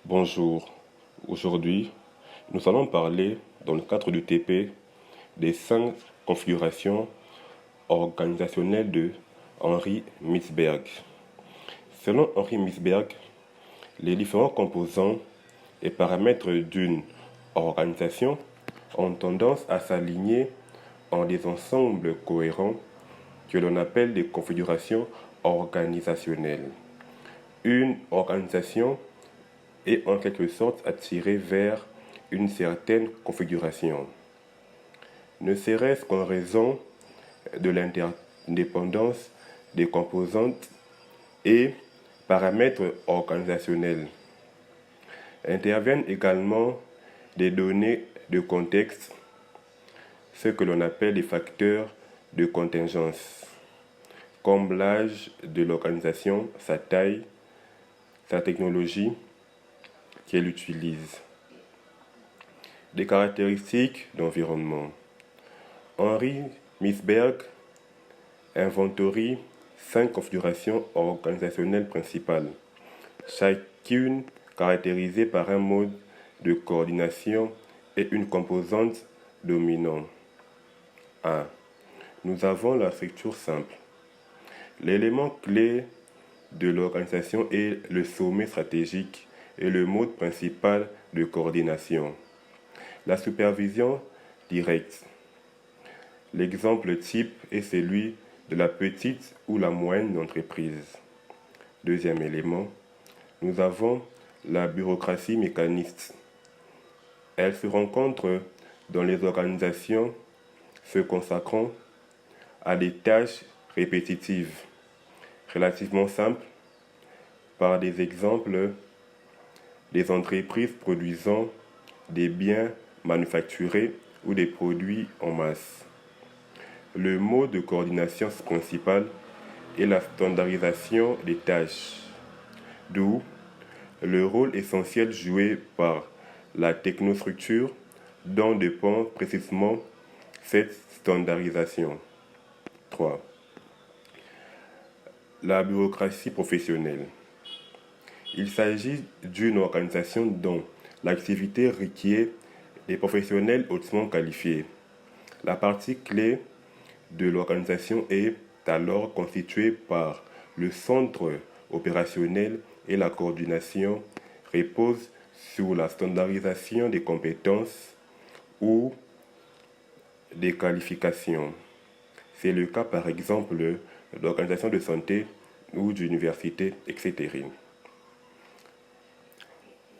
Bonjour, aujourd'hui nous allons parler dans le cadre du TP des 5 configurations organisationnelles de Henri Mintzberg. Selon Henri Mintzberg, les différents composants et paramètres d'une organisation ont tendance à s'aligner en des ensembles cohérents que l'on appelle des configurations organisationnelles. Une organisation est en quelque sorte attirée vers une certaine configuration, ne serait-ce qu'en raison de l'interdépendance des composantes et paramètres organisationnels. Interviennent également des données de contexte, ce que l'on appelle les facteurs de contingence, comme l'âge de l'organisation, sa taille, sa technologie qu'elle utilise. Des caractéristiques d'environnement. Henri Mintzberg inventorie 5 configurations organisationnelles principales, chacune caractérisée par un mode de coordination et une composante dominante. 1. Nous avons la structure simple. L'élément clé de l'organisation est le sommet stratégique et le mode principal de coordination. La supervision directe. L'exemple type est celui de la petite ou la moyenne entreprise. Deuxième élément, nous avons la bureaucratie mécaniste. Elle se rencontre dans les organisations se consacrant à des tâches répétitives, relativement simples, par des exemples des entreprises produisant des biens manufacturés ou des produits en masse. Le mode de coordination principal est la standardisation des tâches, d'où le rôle essentiel joué par la technostructure dont dépend précisément cette standardisation. 3. La bureaucratie professionnelle. Il s'agit d'une organisation dont l'activité requiert des professionnels hautement qualifiés. La partie clé de l'organisation est alors constituée par le centre opérationnel et la coordination repose sur la standardisation des compétences ou des qualifications. C'est le cas par exemple de l'organisation de santé ou d'université, etc.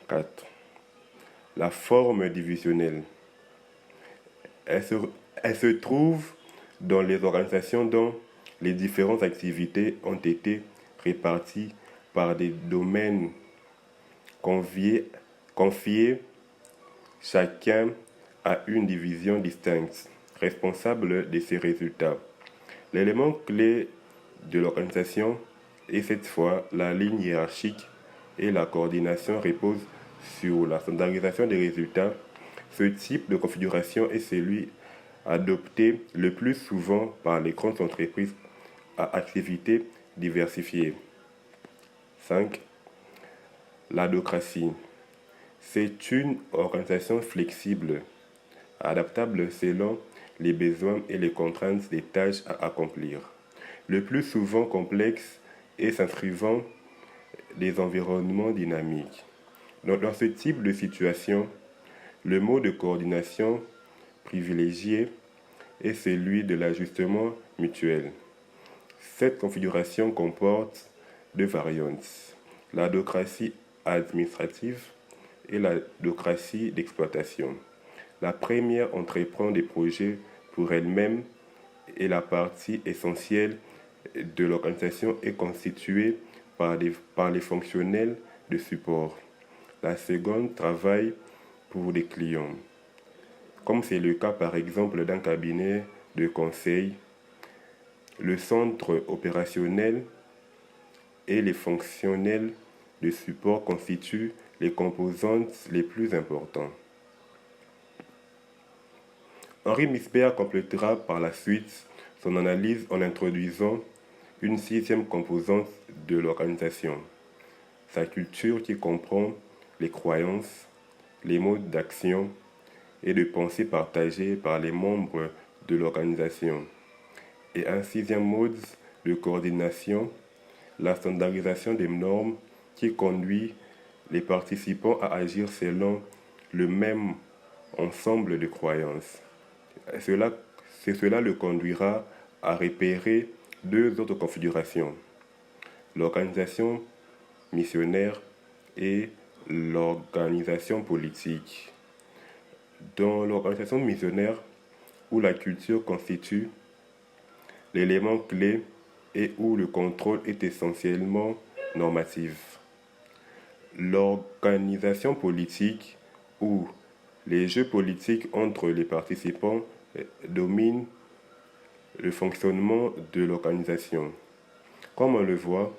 4. La forme divisionnelle. Elle se trouve dans les organisations dont les différentes activités ont été réparties par des domaines confiés chacun à une division distincte, responsable de ses résultats. L'élément clé de l'organisation est cette fois la ligne hiérarchique et la coordination repose sur la standardisation des résultats. Ce type de configuration est celui adopté le plus souvent par les grandes entreprises à activités diversifiées. 5. L'adhocratie. C'est une organisation flexible, adaptable selon les besoins et les contraintes des tâches à accomplir, le plus souvent complexe et s'inscrivant des environnements dynamiques. Dans ce type de situation, le mode de coordination privilégié est celui de l'ajustement mutuel. Cette configuration comporte deux variantes, l'adhocratie administrative et l'adhocratie d'exploitation. La première entreprend des projets pour elle-même et la partie essentielle de l'organisation est constituée par les fonctionnels de support. La seconde travaille pour des clients, comme c'est le cas par exemple d'un cabinet de conseil. Le centre opérationnel et les fonctionnels de support constituent les composantes les plus importantes. Henri Mintzberg complétera par la suite son analyse en introduisant une 6e composante de l'organisation, sa culture qui comprend les croyances, les modes d'action et de pensée partagés par les membres de l'organisation. Et un sixième mode de coordination, la standardisation des normes qui conduit les participants à agir selon le même ensemble de croyances. Cela le conduira à repérer deux autres configurations, l'organisation missionnaire et l'organisation politique. Dans l'organisation missionnaire, où la culture constitue l'élément clé et où le contrôle est essentiellement normatif. L'organisation politique, où les jeux politiques entre les participants dominent le fonctionnement de l'organisation. Comme on le voit,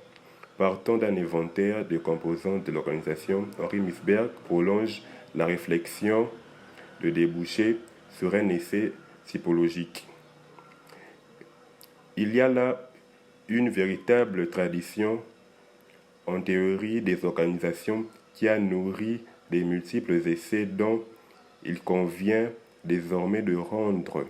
partant d'un inventaire des composantes de l'organisation, Henri Misberg prolonge la réflexion de déboucher sur un essai typologique. Il y a là une véritable tradition en théorie des organisations qui a nourri des multiples essais dont il convient désormais de rendre